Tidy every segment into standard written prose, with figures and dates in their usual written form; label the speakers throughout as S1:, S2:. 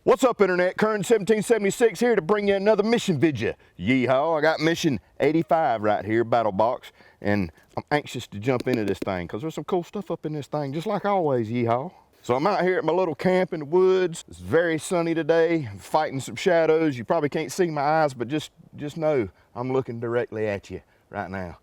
S1: What's up, Internet? Kern 1776 here to bring you another mission video. Yeehaw, I got mission 85 right here, Battlbox, and I'm anxious to jump into this thing because there's some cool stuff up in this thing, just like always, yeehaw. So I'm out here at my little camp in the woods. It's very sunny today, I'm fighting some shadows. You probably can't see my eyes, but just know I'm looking directly at you right now,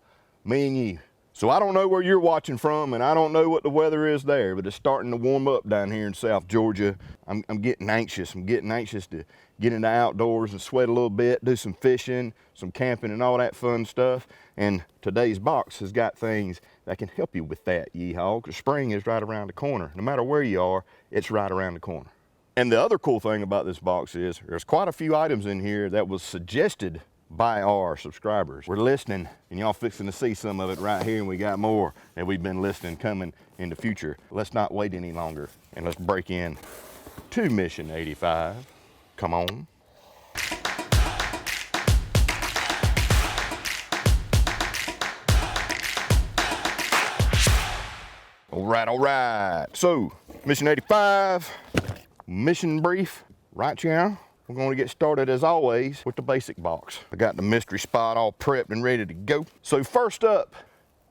S1: me and you. So I don't know where you're watching from, and I don't know what the weather is there, but it's starting to warm up down here in South Georgia. I'm getting anxious. I'm getting anxious to get into outdoors and sweat a little bit, do some fishing, some camping, and all that fun stuff. And today's box has got things that can help you with that, yeehaw, because spring is right around the corner. No matter where you are, it's right around the corner. And the other cool thing about this box is there's quite a few items in here that was suggested by our subscribers. We're listening, and y'all fixing to see some of it right here, and we got more that we've been listening coming in the future. Let's not wait any longer, and let's break in to mission 85. Come on. All right. So, mission 85, mission brief, right here. We're going to get started, as always, with the basic box. I got the mystery spot all prepped and ready to go. So first up,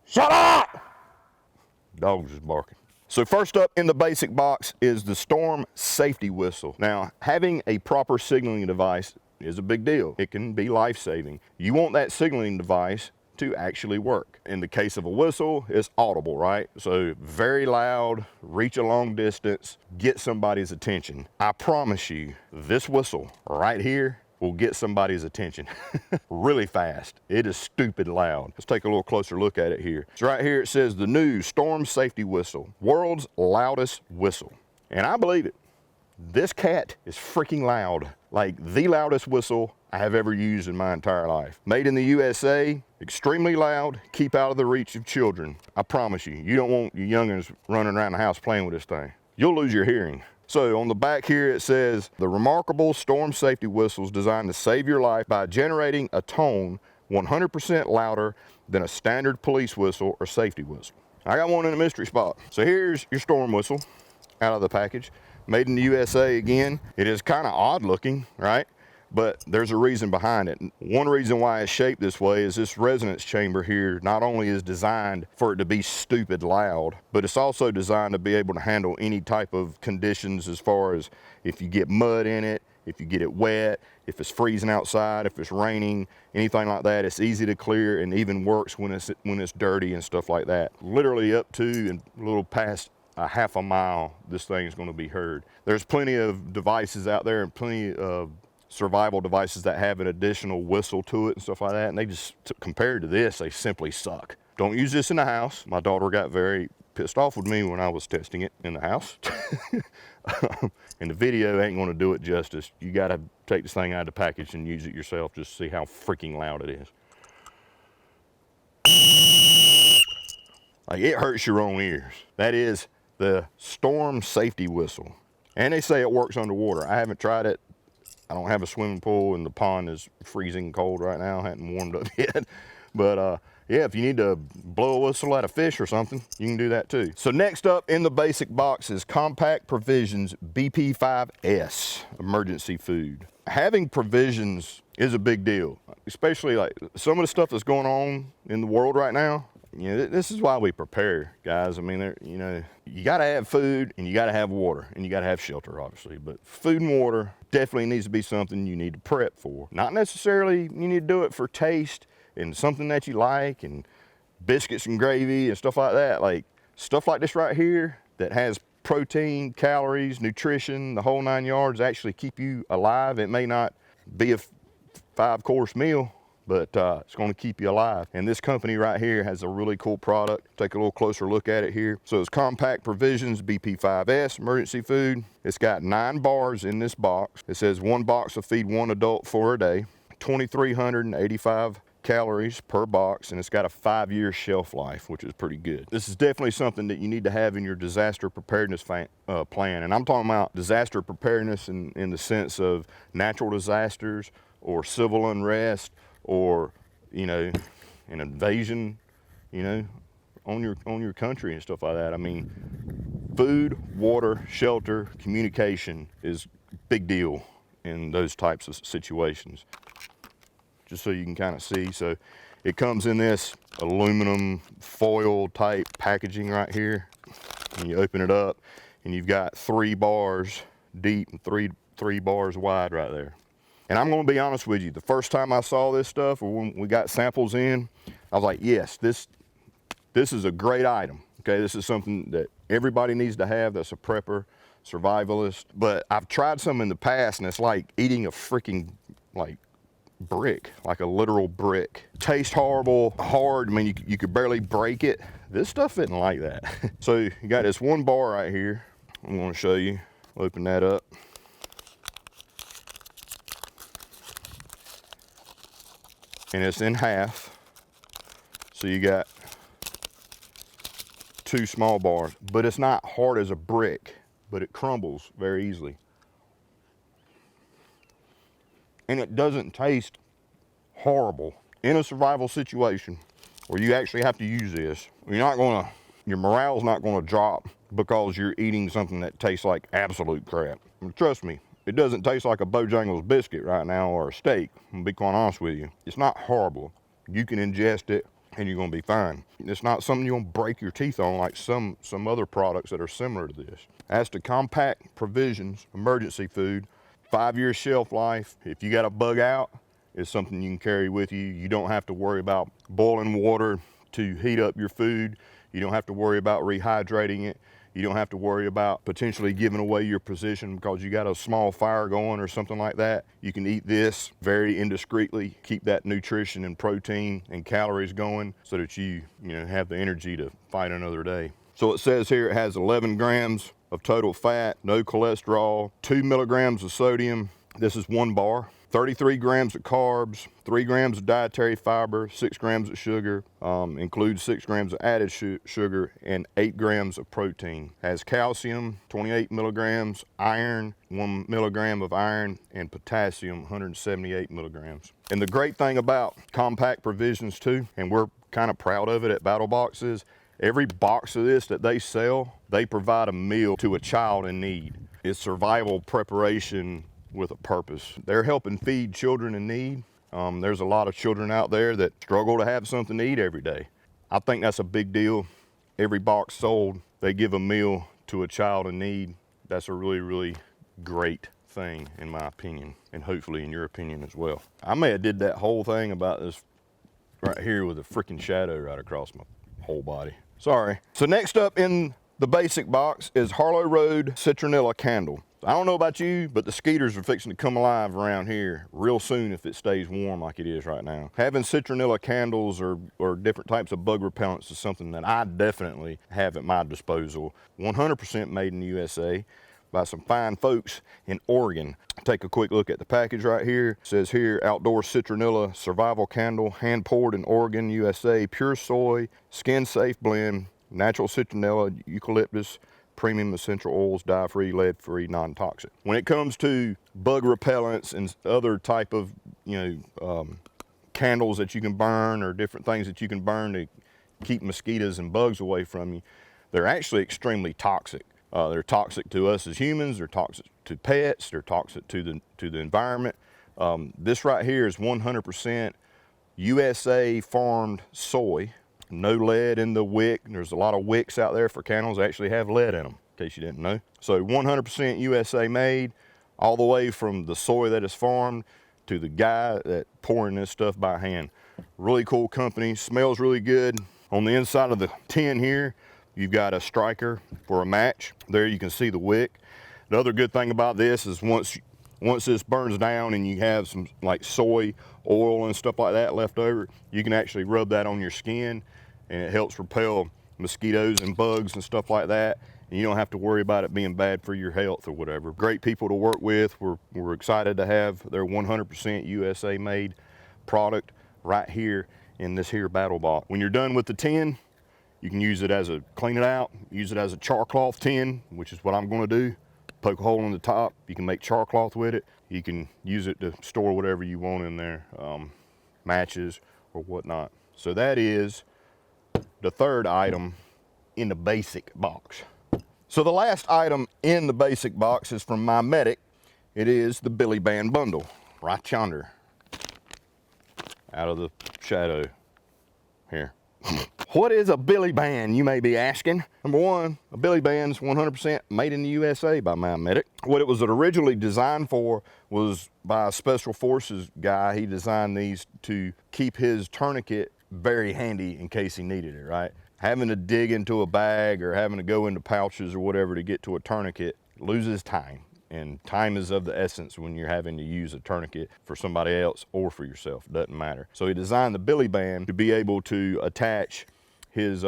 S1: shut up! Dogs is barking. So first up in the basic box is the storm safety whistle. Now, having a proper signaling device is a big deal. It can be life-saving. You want that signaling device to actually work. In the case of a whistle, it's audible, right? So very loud, reach a long distance, get somebody's attention. I promise you, this whistle right here will get somebody's attention really fast. It is stupid loud. Let's take a little closer look at it here. So right here it says the new storm safety whistle, world's loudest whistle. And I believe it. This cat is freaking loud, like the loudest whistle I have ever used in my entire life. Made in the USA, extremely loud, keep out of the reach of children. I promise you, you don't want your youngins running around the house playing with this thing. You'll lose your hearing. So on the back here it says, the remarkable storm safety whistle is designed to save your life by generating a tone 100% louder than a standard police whistle or safety whistle. I got one in the mystery spot. So here's your storm whistle out of the package. Made in the USA again. It is kind of odd looking, right? But there's a reason behind it. One reason why it's shaped this way is this resonance chamber here not only is designed for it to be stupid loud, but it's also designed to be able to handle any type of conditions as far as if you get mud in it, if you get it wet, if it's freezing outside, if it's raining, anything like that. It's easy to clear and even works when it's dirty and stuff like that. Literally up to and a little past a half a mile, this thing is going to be heard. There's plenty of devices out there and plenty of survival devices that have an additional whistle to it and stuff like that, and they just, compared to this, they simply suck. Don't use this in the house. My daughter got very pissed off with me when I was testing it in the house. And the video ain't going to do it justice. You got to take this thing out of the package and use it yourself just to see how freaking loud it is. Like, it hurts your own ears. That is the storm safety whistle. And they say it works underwater. I haven't tried it. I don't have a swimming pool, and the pond is freezing cold right now. Hadn't warmed up yet. But yeah, if you need to blow a whistle at a fish or something, you can do that too. So next up in the basic box is Compact Provisions BP5S emergency food. Having provisions is a big deal, especially like some of the stuff that's going on in the world right now. You know, this is why we prepare, guys. I mean, you know, you got to have food and you got to have water and you got to have shelter, obviously. But food and water definitely needs to be something you need to prep for. Not necessarily you need to do it for taste and something that you like and biscuits and gravy and stuff like that. Like stuff like this right here that has protein, calories, nutrition, the whole 9 yards actually keep you alive. It may not be a 5-course meal, but it's going to keep you alive. And this company right here has a really cool product. Take a little closer look at it here. So it's Compact Provisions BP5S emergency food. It's got 9 bars in this box. It says 1 box will feed 1 adult for a day, 2,385 calories per box, and it's got a 5-year shelf life, which is pretty good. This is definitely something that you need to have in your disaster preparedness plan. And I'm talking about disaster preparedness in the sense of natural disasters or civil unrest, or, you know, an invasion, you know, on your country and stuff like that. I mean, food, water, shelter, communication is big deal in those types of situations. Just so you can kind of see. So it comes in this aluminum foil type packaging right here. And you open it up and you've got 3 bars deep and three bars wide right there. And I'm gonna be honest with you, the first time I saw this stuff, or when we got samples in, I was like, yes, this is a great item. Okay, this is something that everybody needs to have that's a prepper, survivalist. But I've tried some in the past and it's like eating a freaking like brick, like a literal brick. Tastes horrible, hard, I mean, you could barely break it. This stuff isn't like that. So you got this 1 bar right here. I'm gonna show you, open that up. And it's in half. So you got 2 small bars, but it's not hard as a brick, but it crumbles very easily. And it doesn't taste horrible. In a survival situation where you actually have to use this, your morale's not gonna drop because you're eating something that tastes like absolute crap. And trust me, it doesn't taste like a Bojangles biscuit right now or a steak. I'm gonna be quite honest with you. It's not horrible. You can ingest it and you're gonna be fine. It's not something you're gonna break your teeth on like some other products that are similar to this. As to compact provisions, emergency food, 5-year shelf life. If you got a bug out, it's something you can carry with you. You don't have to worry about boiling water to heat up your food. You don't have to worry about rehydrating it. You don't have to worry about potentially giving away your position because you got a small fire going or something like that. You can eat this very indiscreetly, keep that nutrition and protein and calories going so that you have the energy to fight another day. So it says here it has 11 grams of total fat, no cholesterol, 2 milligrams of sodium. This is 1 bar. 33 grams of carbs, 3 grams of dietary fiber, 6 grams of sugar, includes 6 grams of added sugar, and 8 grams of protein. Has calcium, 28 milligrams, iron, 1 milligram of iron, and potassium, 178 milligrams. And the great thing about compact provisions too, and we're kind of proud of it at Battlbox, is every box of this that they sell, they provide a meal to a child in need. It's survival preparation with a purpose. They're helping feed children in need. There's a lot of children out there that struggle to have something to eat every day. I think that's a big deal. Every box sold, they give a meal to a child in need. That's a really, really great thing in my opinion, and hopefully in your opinion as well. I may have did that whole thing about this right here with a freaking shadow right across my whole body. Sorry. So next up in the basic box is Harlow Road Citronella Candle. I don't know about you, but the skeeters are fixing to come alive around here real soon if it stays warm like it is right now. Having citronella candles or different types of bug repellents is something that I definitely have at my disposal. 100% made in the USA by some fine folks in Oregon. Take a quick look at the package right here. It says here, outdoor citronella survival candle, hand poured in Oregon, USA, pure soy, skin safe blend, natural citronella, eucalyptus, premium essential oils, dye-free, lead-free, non-toxic. When it comes to bug repellents and other type of, candles that you can burn or different things that you can burn to keep mosquitoes and bugs away from you, they're actually extremely toxic. They're toxic to us as humans, they're toxic to pets, they're toxic to the environment. This right here is 100% USA farmed soy. No lead in the wick. There's a lot of wicks out there for candles that actually have lead in them, in case you didn't know. So 100% USA made, all the way from the soy that is farmed to the guy that pouring this stuff by hand. Really cool company, smells really good. On the inside of the tin here, you've got a striker for a match. There you can see the wick. The other good thing about this is once this burns down and you have some like soy oil and stuff like that left over, you can actually rub that on your skin and it helps repel mosquitoes and bugs and stuff like that. And you don't have to worry about it being bad for your health or whatever. Great people to work with. We're excited to have their 100% USA made product right here in this here Battlbox. When you're done with the tin, you can use it clean it out, use it as a char cloth tin, which is what I'm gonna do. Poke a hole in the top, you can make char cloth with it. You can use it to store whatever you want in there, matches or whatnot. So that is the third item in the basic box. So the last item in the basic box is from MyMedic, It is the Billy Band bundle, right yonder, out of the shadow here. What is a Billy Band, you may be asking? Number one, a Billy Band's 100% made in the USA by MyMedic. What it was originally designed for was by a Special Forces guy. He designed these to keep his tourniquet very handy in case he needed it, right? Having to dig into a bag or having to go into pouches or whatever to get to a tourniquet loses time. And time is of the essence when you're having to use a tourniquet for somebody else or for yourself, it doesn't matter. So he designed the Billy Band to be able to attach his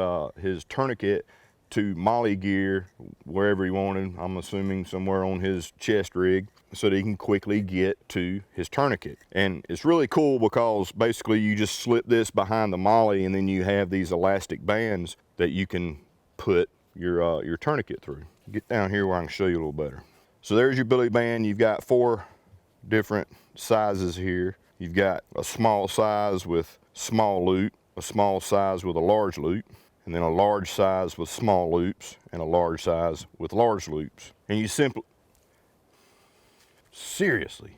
S1: tourniquet to molly gear wherever he wanted. I'm assuming somewhere on his chest rig, so that he can quickly get to his tourniquet. And it's really cool because basically you just slip this behind the molly and then you have these elastic bands that you can put your tourniquet through. Get down here where I can show you a little better. So there's your Billy Band. You've got 4 different sizes here. You've got a small size with small loop, a small size with a large loop, and then a large size with small loops, and a large size with large loops. And you simply, seriously,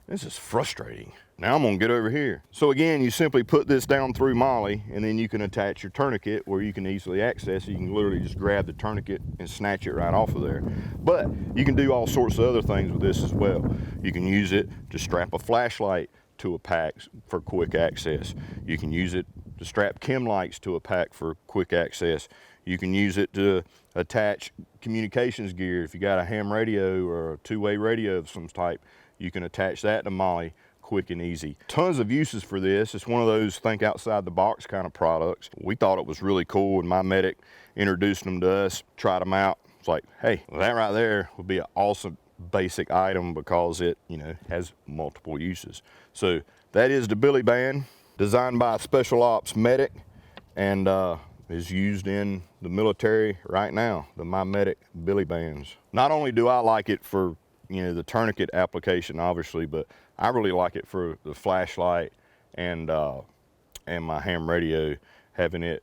S1: this is frustrating. Now I'm gonna get over here. So again, you simply put this down through molly, and then you can attach your tourniquet where you can easily access it. You can literally just grab the tourniquet and snatch it right off of there. But you can do all sorts of other things with this as well. You can use it to strap a flashlight to a pack for quick access. You can use it to strap chem lights to a pack for quick access. You can use it to attach communications gear. If you got a ham radio or a two-way radio of some type, you can attach that to molly quick and easy. Tons of uses for this. It's one of those think outside the box kind of products. We thought it was really cool, and MyMedic introduced them to us, tried them out. It's like, hey, that right there would be an awesome basic item because it, has multiple uses. So that is the Billy Band, designed by a Special Ops medic, and is used in the military right now, the MyMedic Billy Bands. Not only do I like it for the tourniquet application, obviously, but I really like it for the flashlight and my ham radio, having it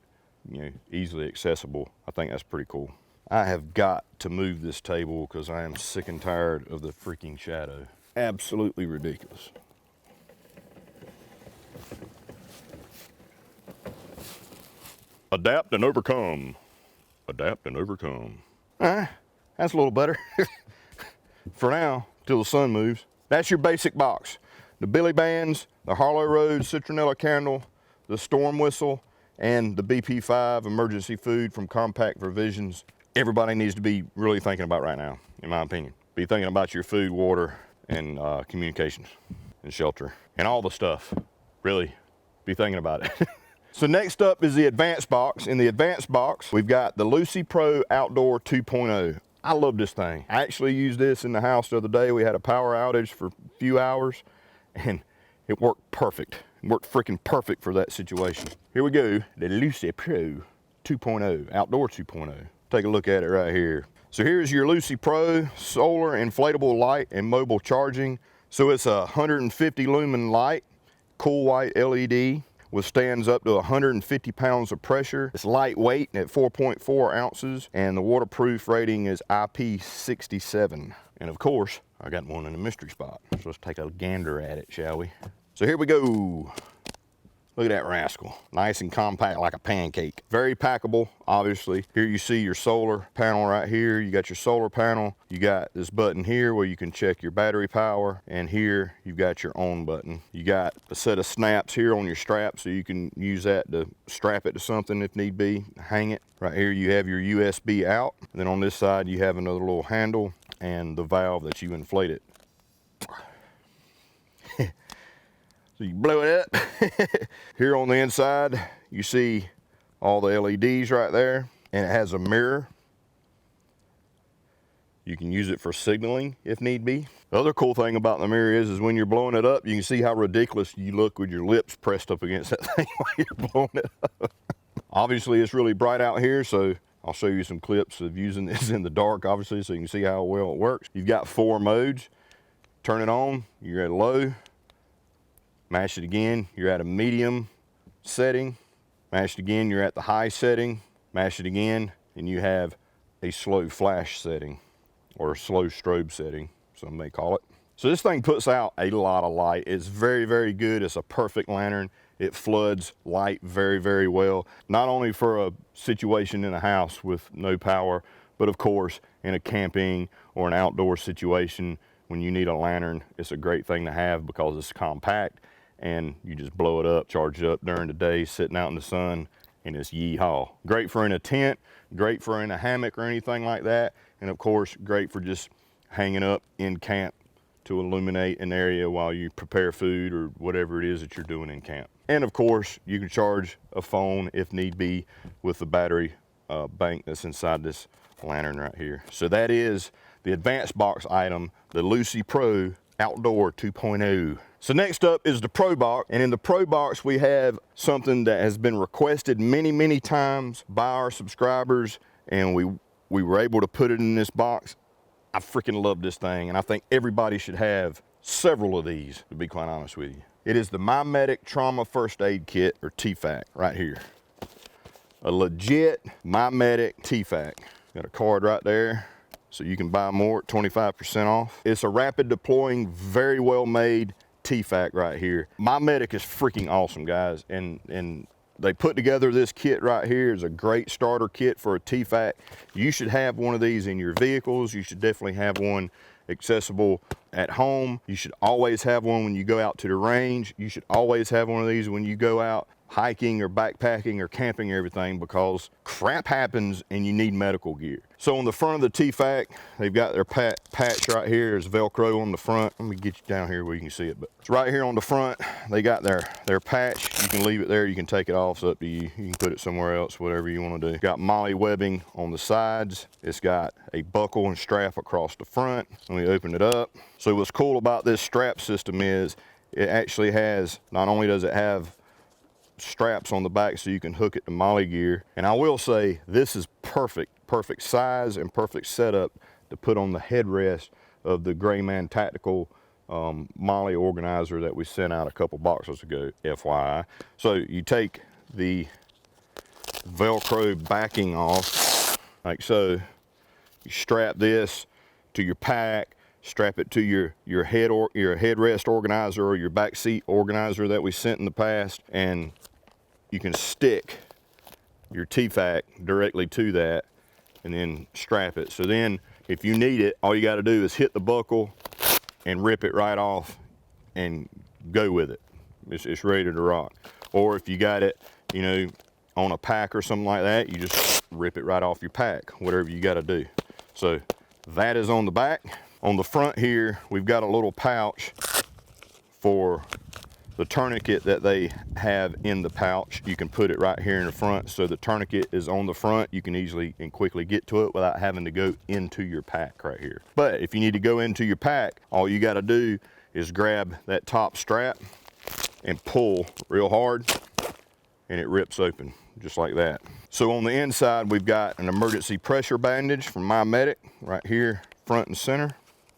S1: easily accessible. I think that's pretty cool. I have got to move this table because I am sick and tired of the freaking shadow. Absolutely ridiculous. Adapt and overcome. Adapt and overcome. That's a little better. For now, till the sun moves. That's your basic box. The Billy Bands, the Harlow Road citronella candle, the storm whistle, and the BP5 emergency food from Compact Provisions. Everybody needs to be really thinking about right now, in my opinion. Be thinking about your food, water, and communications, and shelter, and all the stuff. Really, be thinking about it. So next up is the Advanced Box. In the Advanced Box, we've got the Lucy Pro Outdoor 2.0. I love this thing. I actually used this in the house the other day. We had a power outage for a few hours, and it worked perfect. It worked freaking perfect for that situation. Here we go, the Lucy Pro 2.0, Outdoor 2.0. Take a look at it right here. So here's your Lucy Pro solar inflatable light and mobile charging. So it's a 150 lumen light, cool white LED, withstands up to 150 pounds of pressure. It's lightweight at 4.4 ounces, and the waterproof rating is IP67. And of course, I got one in the mystery spot. So let's take a gander at it, shall we? So here we go. Look at that rascal. Nice and compact like a pancake. Very packable, obviously. Here you see your solar panel right here. You got your solar panel. You got this button here where you can check your battery power. And here you've got your on button. You got a set of snaps here on your strap, so you can use that to strap it to something if need be, hang it. Right here you have your USB out. And then on this side you have another little handle and the valve that you inflate it. So you blow it up. Here on the inside, you see all the LEDs right there, and it has a mirror. You can use it for signaling if need be. The other cool thing about the mirror is when you're blowing it up, you can see how ridiculous you look with your lips pressed up against that thing while you're blowing it up. Obviously, it's really bright out here, so I'll show you some clips of using this in the dark, obviously, so you can see how well it works. You've got 4 modes. Turn it on, you're at low. Mash it again, you're at a medium setting. Mash it again, you're at the high setting. Mash it again, and you have a slow flash setting or a slow strobe setting. some may call it. So this thing puts out a lot of light. It's very, very good. It's a perfect lantern. It floods light very, very well. Not only for a situation in a house with no power, but of course in a camping or an outdoor situation when you need a lantern, it's a great thing to have because it's compact and you just blow it up, charge it up during the day, sitting out in the sun, and it's yee-haw. Great for in a tent, great for in a hammock or anything like that, and of course great for just hanging up in camp to illuminate an area while you prepare food or whatever it is that you're doing in camp. And of course, you can charge a phone if need be with the battery bank that's inside this lantern right here. So that is the advanced box item, the Lucy Pro Outdoor 2.0. So next up is the Pro Box, and in the Pro Box we have something that has been requested many, many times by our subscribers, and we were able to put it in this box. I freaking love this thing, and I think everybody should have several of these, to be quite honest with you. It is the MyMedic Trauma First Aid Kit, or TFAC, right here. A legit MyMedic TFAC. Got a card right there, so you can buy more at 25% off. It's a rapid deploying, very well made TFAC right here. MyMedic is freaking awesome, guys, and they put together this kit right here. It's a great starter kit for a TFAC. You should have one of these in your vehicles. You should definitely have one accessible at home. You should always have one when you go out to the range. You should always have one of these when you go out hiking or backpacking or camping or everything, because crap happens and you need medical gear. So on the front of the TFAC, they've got their patch right here. There's Velcro on the front. Let me get you down here where you can see it, but it's right here on the front. They got their patch. You can leave it there, you can take it off, it's up to you. You can put it somewhere else, whatever you want to do. Got MOLLE webbing on the sides. It's got a buckle and strap across the front. Let me open it up. So what's cool about this strap system is it actually has, not only does it have straps on the back so you can hook it to MOLLE gear, and I will say this is perfect size and perfect setup to put on the headrest of the Gray Man Tactical MOLLE organizer that we sent out a couple boxes ago, FYI. So you take the Velcro backing off like so, you strap this to your pack, strap it to your headrest organizer or your back seat organizer that we sent in the past, and you can stick your TFAC directly to that and then strap it. So then if you need it, all you got to do is hit the buckle and rip it right off and go with it. It's ready to rock. Or if you got it, you know, on a pack or something like that, you just rip it right off your pack, whatever you got to do. So that is on the back. On the front here, we've got a little pouch for the tourniquet that they have in the pouch. You can put it right here in the front, so the tourniquet is on the front. You can easily and quickly get to it without having to go into your pack right here. But if you need to go into your pack, all you got to do is grab that top strap and pull real hard, and it rips open just like that. So on the inside, we've got an emergency pressure bandage from MyMedic right here, front and center.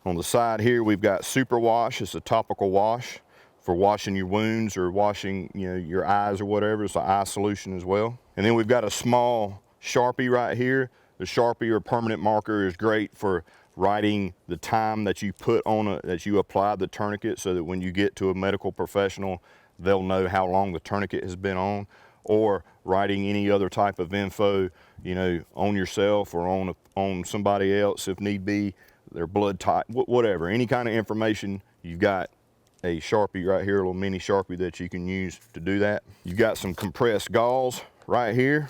S1: On the side here, we've got Super Wash. It's a topical wash for washing your wounds or washing, you know, your eyes or whatever. It's an eye solution as well. And then we've got a small Sharpie right here. The Sharpie or permanent marker is great for writing the time that you put on that you applied the tourniquet, so that when you get to a medical professional, they'll know how long the tourniquet has been on, or writing any other type of info, you know, on yourself or on somebody else if need be, their blood type, whatever, any kind of information. You've got a Sharpie right here, a little mini Sharpie that you can use to do that. You've got some compressed gauze right here,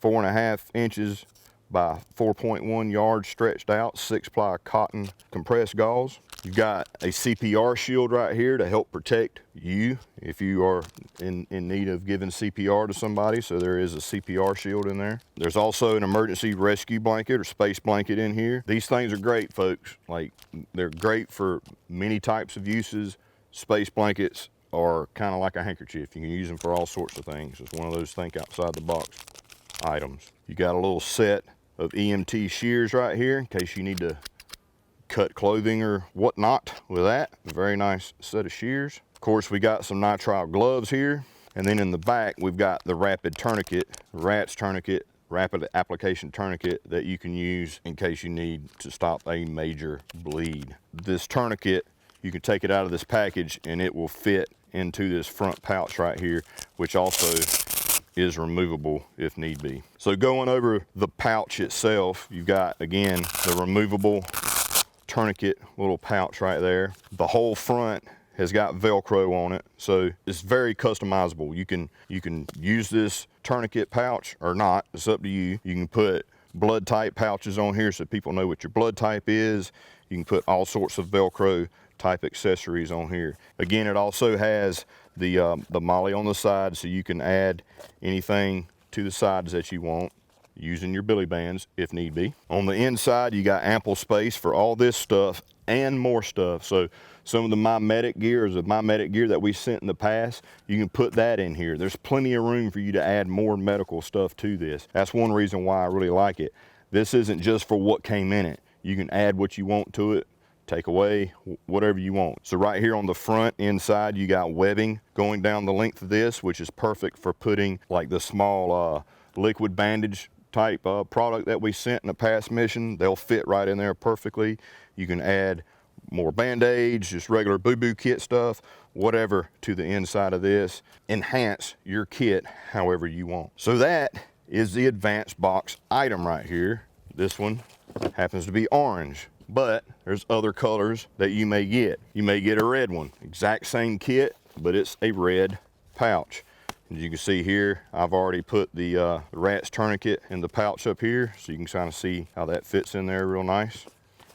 S1: 4.5 inches by 4.1 yards stretched out, 6-ply cotton compressed gauze. You've got a CPR shield right here to help protect you if you are in need of giving CPR to somebody. So there is a CPR shield in there. There's also an emergency rescue blanket or space blanket in here. These things are great, folks. Like, they're great for many types of uses. Space blankets are kind of like a handkerchief. You can use them for all sorts of things. It's one of those think outside the box items. You got a little set of EMT shears right here in case you need to cut clothing or whatnot with that. A very nice set of shears. Of course, we got some nitrile gloves here. And then in the back, we've got the rapid tourniquet, RATS tourniquet rapid application tourniquet that you can use in case you need to stop a major bleed. This tourniquet, you can take it out of this package and it will fit into this front pouch right here, which also is removable if need be. So going over the pouch itself, you've got, again, the removable tourniquet little pouch right there. The whole front has got Velcro on it, so it's very customizable. You can use this tourniquet pouch or not, it's up to you. You can put blood type pouches on here so people know what your blood type is. You can put all sorts of Velcro type accessories on here. Again, it also has the molly on the side, so you can add anything to the sides that you want using your billy bands if need be. On the inside, you got ample space for all this stuff and more stuff. So some of the MyMedic gear is the MyMedic gear that we sent in the past. You can put that in here. There's plenty of room for you to add more medical stuff to this. That's one reason why I really like it. This isn't just for what came in it. You can add what you want to it, take away whatever you want. So right here on the front inside, you got webbing going down the length of this, which is perfect for putting like the small liquid bandage type product that we sent in the past mission. They'll fit right in there perfectly. You can add more band-aids, just regular boo-boo kit stuff, whatever to the inside of this. Enhance your kit however you want. So that is the advanced box item right here. This one happens to be orange, but there's other colors that you may get. You may get a red one, exact same kit, but it's a red pouch. As you can see here, I've already put the rat's tourniquet in the pouch up here, so you can kind of see how that fits in there real nice.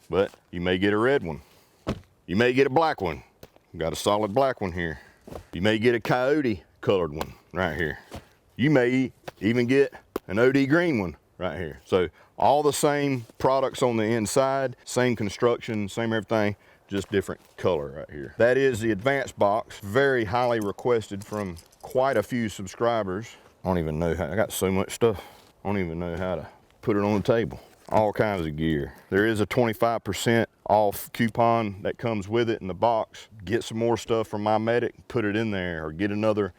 S1: But you may get a red one. You may get a black one. We've got a solid black one here. You may get a coyote colored one right here. You may even get an OD green one right here. So all the same products on the inside, same construction, same everything, just different color right here. That is the advanced box, very highly requested from quite a few subscribers. I don't even know how, I got so much stuff, I don't even know how to put it on the table. All kinds of gear. There is a 25% off coupon that comes with it in the box. Get some more stuff from MyMedic, put it in there, or get another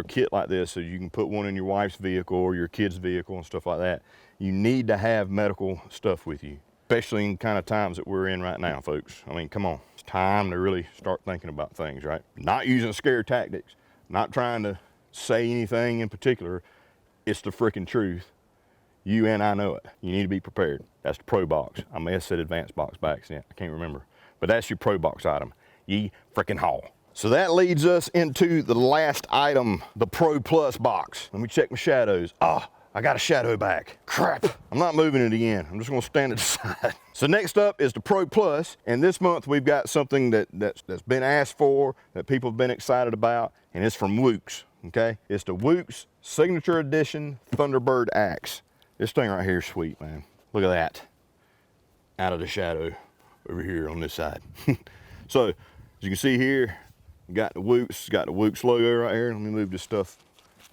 S1: kit like this so you can put one in your wife's vehicle or your kid's vehicle and stuff like that. You need to have medical stuff with you, especially in kind of times that we're in right now, folks. I mean, come on. It's time to really start thinking about things, right? Not using scare tactics, not trying to say anything in particular. It's the freaking truth. You and I know it. You need to be prepared. That's the Pro Box. I may have said advanced box by accident. I can't remember. But that's your Pro Box item. Ye freaking haul. So that leads us into the last item, the Pro Plus box. Let me check my shadows. Ah, I got a shadow back. Crap. I'm not moving it again. I'm just gonna stand it aside. So next up is the Pro Plus, and this month we've got something that's been asked for, that people have been excited about, and it's from Woops, okay? It's the Woops Signature Edition Thunderbird Axe. This thing right here is sweet, man. Look at that. Out of the shadow over here on this side. So, as you can see here, got the Woops logo right here. Let me move this stuff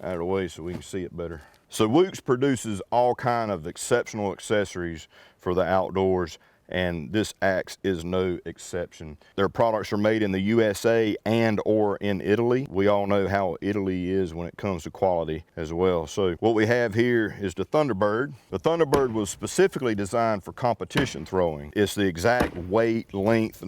S1: out of the way so we can see it better. So Woops produces all kind of exceptional accessories for the outdoors, and this axe is no exception. Their products are made in the USA and or in Italy. We all know how Italy is when it comes to quality as well. So what we have here is the Thunderbird. The Thunderbird was specifically designed for competition throwing. It's the exact weight, length,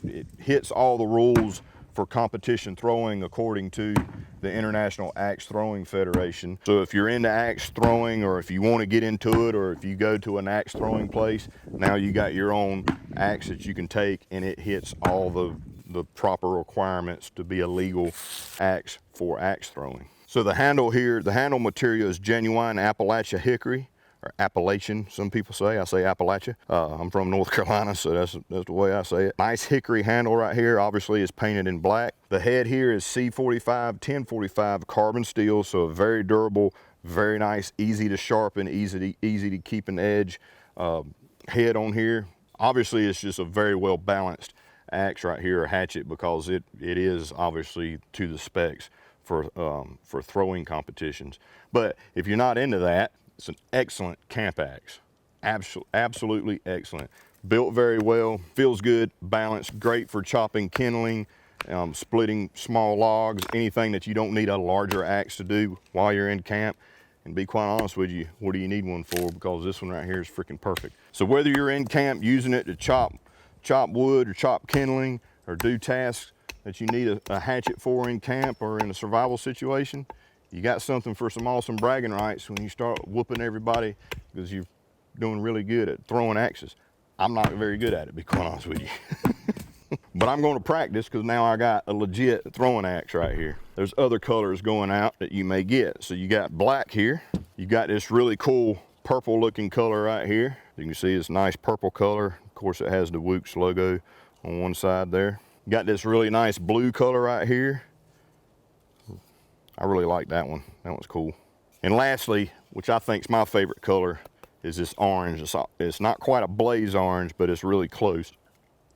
S1: it hits all the rules for competition throwing according to the International Axe Throwing Federation. So if you're into axe throwing, or if you want to get into it, or if you go to an axe throwing place, now you got your own axe that you can take, and it hits all the proper requirements to be a legal axe for axe throwing. So the handle here, the handle material is genuine Appalachia hickory, or Appalachian, some people say. I say Appalachia. I'm from North Carolina, so that's the way I say it. Nice hickory handle right here. Obviously, it's painted in black. The head here is C45, 1045 carbon steel, so a very durable, very nice, easy to sharpen, easy to keep an edge head on here. Obviously, it's just a very well balanced axe right here, a hatchet, because it is obviously to the specs for throwing competitions. But if you're not into that, it's an excellent camp axe. Absolutely excellent. Built very well, feels good, balanced, great for chopping, kindling, splitting small logs, anything that you don't need a larger axe to do while you're in camp. And be quite honest with you, what do you need one for? Because this one right here is freaking perfect. So whether you're in camp using it to chop wood or chop kindling or do tasks that you need a hatchet for in camp or in a survival situation, you got something for some awesome bragging rights when you start whooping everybody because you're doing really good at throwing axes. I'm not very good at it, to be quite honest with you. But I'm going to practice because now I got a legit throwing axe right here. There's other colors going out that you may get. So you got black here. You got this really cool purple looking color right here. You can see it's nice purple color. Of course, it has the Woops logo on one side there. You got this really nice blue color right here. I really like that one. That one's cool. And lastly, which I think is my favorite color, is this orange. It's not quite a blaze orange, but it's really close.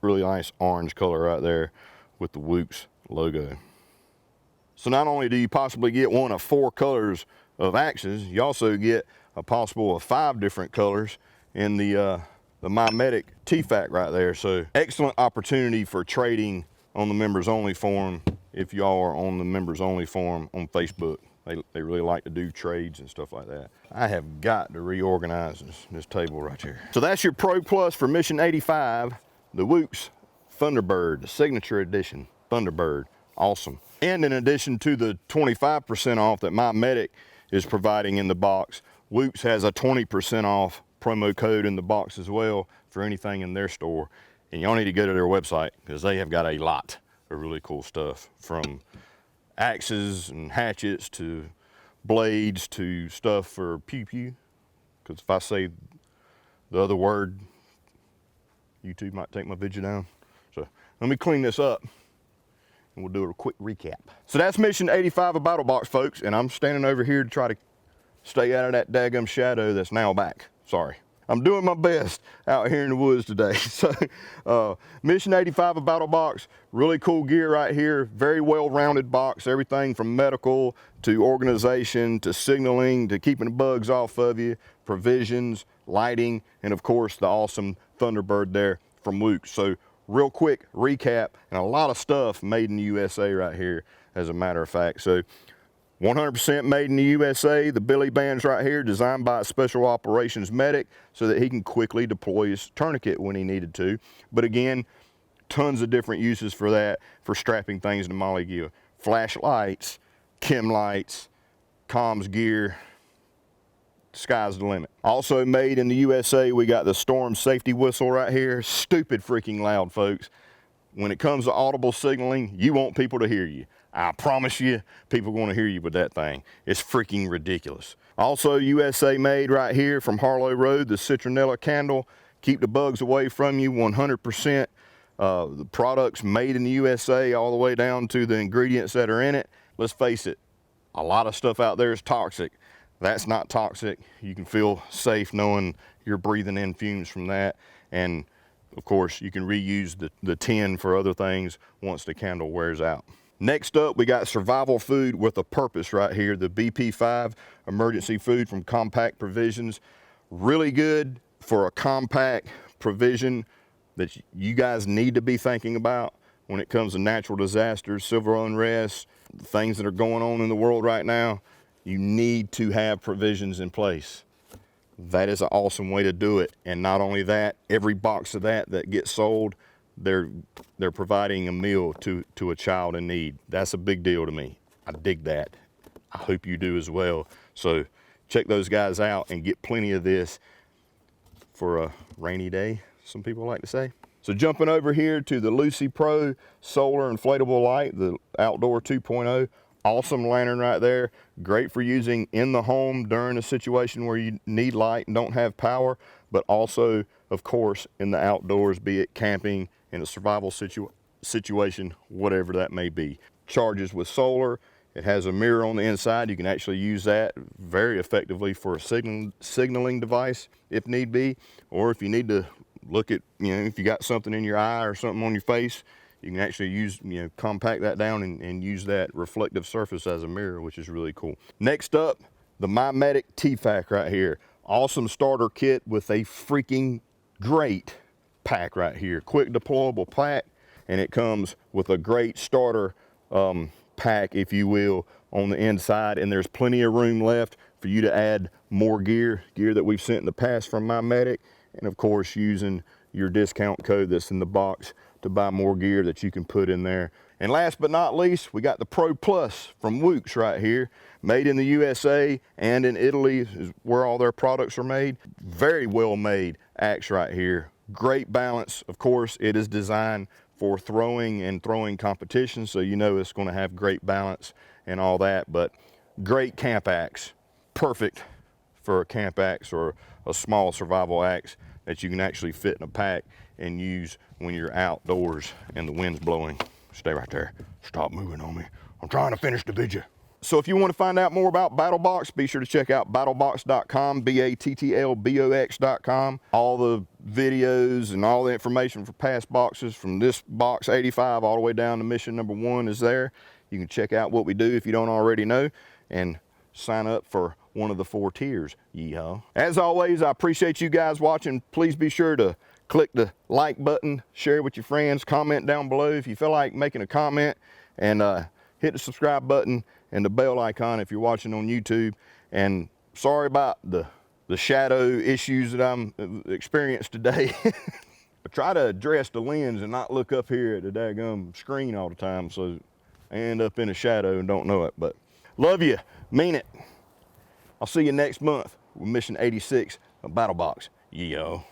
S1: Really nice orange color right there with the Woops logo. So not only do you possibly get one of 4 colors of axes, you also get a possible of 5 different colors in the MyMedic TFAC right there. So excellent opportunity for trading on the members only forum if y'all are on the members only forum on Facebook. They really like to do trades and stuff like that. I have got to reorganize this table right here. So that's your Pro Plus for Mission 85, the Woops Thunderbird, the signature edition Thunderbird. Awesome. And in addition to the 25% off that MyMedic is providing in the box, Woops has a 20% off promo code in the box as well for anything in their store. And y'all need to go to their website because they have got a lot of really cool stuff, from axes and hatchets to blades to stuff for pew pew. Because if I say the other word, YouTube might take my video down. So let me clean this up and we'll do a quick recap. So that's Mission 85 of Battlebox, folks, and I'm standing over here to try to stay out of that daggum shadow that's now back. Sorry. I'm doing my best out here in the woods today. So Mission 85 of Battlebox, really cool gear right here, very well-rounded box, everything from medical to organization to signaling to keeping the bugs off of you, provisions, lighting, and of course the awesome Thunderbird there from Woops. So real quick recap, and a lot of stuff made in the USA right here, as a matter of fact. So 100% made in the USA. The Billy Band's right here, designed by a special operations medic so that he can quickly deploy his tourniquet when he needed to. But again, tons of different uses for that, for strapping things to molly gear. Flashlights, chem lights, comms gear, sky's the limit. Also made in the USA, we got the Storm safety whistle right here. Stupid freaking loud, folks. When it comes to audible signaling, you want people to hear you. I promise you, people are going to hear you with that thing. It's freaking ridiculous. Also USA made right here from Harlow Road, the citronella candle. Keep the bugs away from you, 100%. The products made in the USA all the way down to the ingredients that are in it. Let's face it, a lot of stuff out there is toxic. That's not toxic. You can feel safe knowing you're breathing in fumes from that. And of course, you can reuse the tin for other things once the candle wears out. Next up, we got survival food with a purpose right here, the BP5 emergency food from Compact Provisions. Really good for a compact provision that you guys need to be thinking about when it comes to natural disasters, civil unrest, things that are going on in the world right now. You need to have provisions in place. That is an awesome way to do it. And not only that, every box of that gets sold, they're providing a meal to a child in need. That's a big deal to me. I dig that. I hope you do as well. So check those guys out and get plenty of this for a rainy day, some people like to say. So jumping over here to the Lucy Pro solar inflatable light, the Outdoor 2.0. Awesome lantern right there. Great for using in the home during a situation where you need light and don't have power, but also, of course, in the outdoors, be it camping, in a survival situation, whatever that may be. Charges with solar. It has a mirror on the inside. You can actually use that very effectively for a signaling device if need be, or if you need to look at, if you got something in your eye or something on your face, you can actually use, compact that down and use that reflective surface as a mirror, which is really cool. Next up, the MyMedic TFAC right here. Awesome starter kit with a freaking great pack right here. Quick deployable pack, and it comes with a great starter pack, if you will, on the inside, and there's plenty of room left for you to add more gear that we've sent in the past from MyMedic, and of course using your discount code that's in the box to buy more gear that you can put in there. And last but not least, we got the Pro Plus from Woops right here, made in the USA and in Italy is where all their products are made. Very well made axe right here. Great balance. Of course, it is designed for throwing and throwing competitions, so you know it's going to have great balance and all that, but great camp axe. Perfect for a camp axe or a small survival axe that you can actually fit in a pack and use when you're outdoors and the wind's blowing. Stay right there. Stop moving on me. I'm trying to finish the video. So if you want to find out more about Battlbox, be sure to check out battlbox.com, battlbox.com. All the videos and all the information for past boxes from this box 85 all the way down to mission number 1 is there. You can check out what we do if you don't already know and sign up for one of the 4 tiers. Yeehaw. As always, I appreciate you guys watching. Please be sure to click the like button, share it with your friends, comment down below if you feel like making a comment, and hit the subscribe button and the bell icon if you're watching on YouTube. And sorry about the shadow issues that I'm experienced today. I try to address the lens and not look up here at the daggum screen all the time, so I end up in a shadow and don't know it. But love you, mean it. I'll see you next month with mission 86 of Battlebox. Yo.